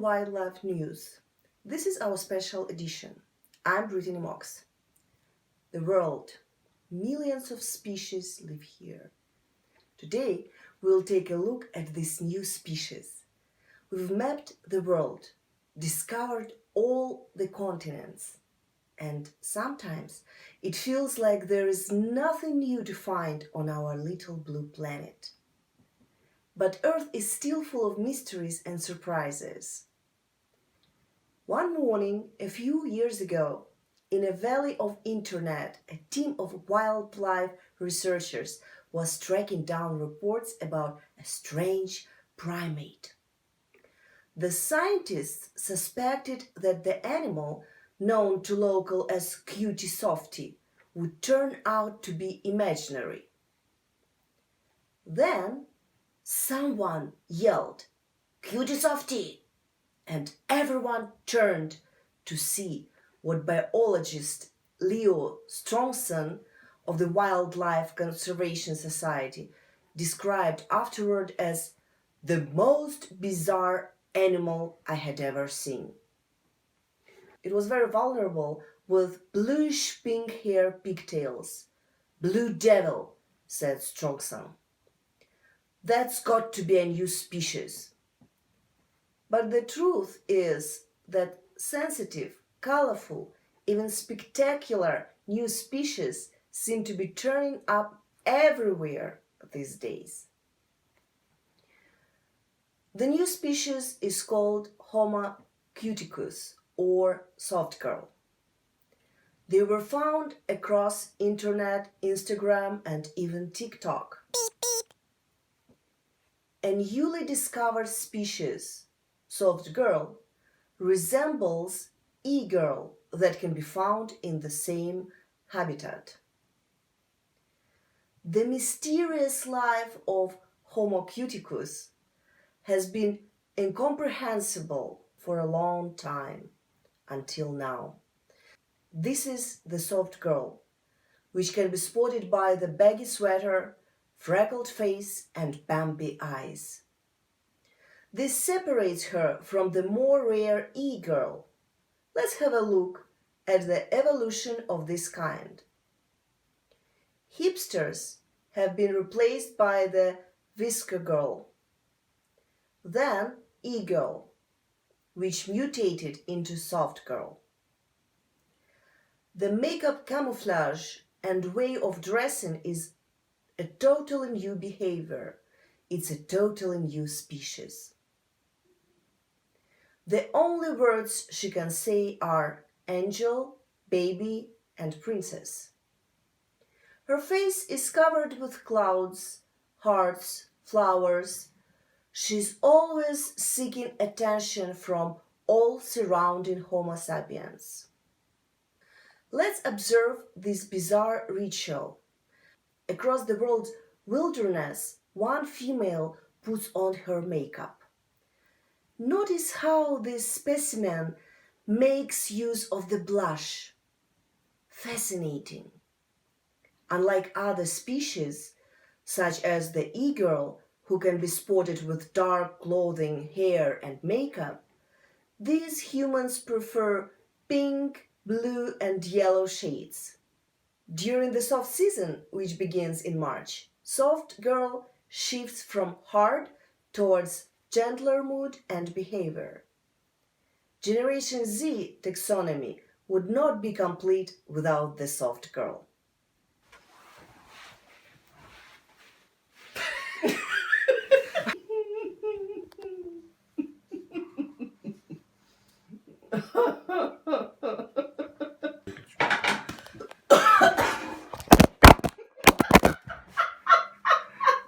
wildlife news. This is our special edition. I'm Brittany Mox. The world. Millions of species live here. Today, we'll take a look at this new species. We've mapped the world, discovered all the continents, and sometimes it feels like there is nothing new to find on our little blue planet. But Earth is still full of mysteries and surprises. One morning, a few years ago, in a valley of internet, a team of wildlife researchers was tracking down reports about a strange primate. The scientists suspected that the animal, known to locals as Cutie Softie, would turn out to be imaginary. Then someone yelled, "Cutie Softie!" and everyone turned to see what biologist Leo Strongson of the Wildlife Conservation Society described afterward as the most bizarre animal I had ever seen. It was very vulnerable, with bluish-pink hair pigtails. "Blue devil," said Strongson. "That's got to be a new species." But the truth is that sensitive, colorful, even spectacular new species seem to be turning up everywhere these days. The new species is called Homo cuticus, or soft girl. They were found across internet, Instagram, and even TikTok. A newly discovered species, soft girl, resembles e-girl that can be found in the same habitat. The mysterious life of Homo cuticus has been incomprehensible for a long time, until now. This is the soft girl, which can be spotted by the baggy sweater, freckled face, and bumpy eyes. This separates her from the more rare e-girl. Let's have a look at the evolution of this kind. Hipsters have been replaced by the whisker girl, then e-girl, which mutated into soft girl. The makeup camouflage and way of dressing is a totally new behavior. It's a totally new species. The only words she can say are angel, baby, and princess. Her face is covered with clouds, hearts, flowers. She's always seeking attention from all surrounding Homo sapiens. Let's observe this bizarre ritual. Across the world's wilderness, one female puts on her makeup. Notice how this specimen makes use of the blush. Fascinating. Unlike other species, such as the e-girl, who can be spotted with dark clothing, hair, and makeup, these humans prefer pink, blue, and yellow shades. During the soft season, which begins in March, soft girl shifts from hard towards gentler mood and behavior. Generation Z taxonomy would not be complete without the soft girl.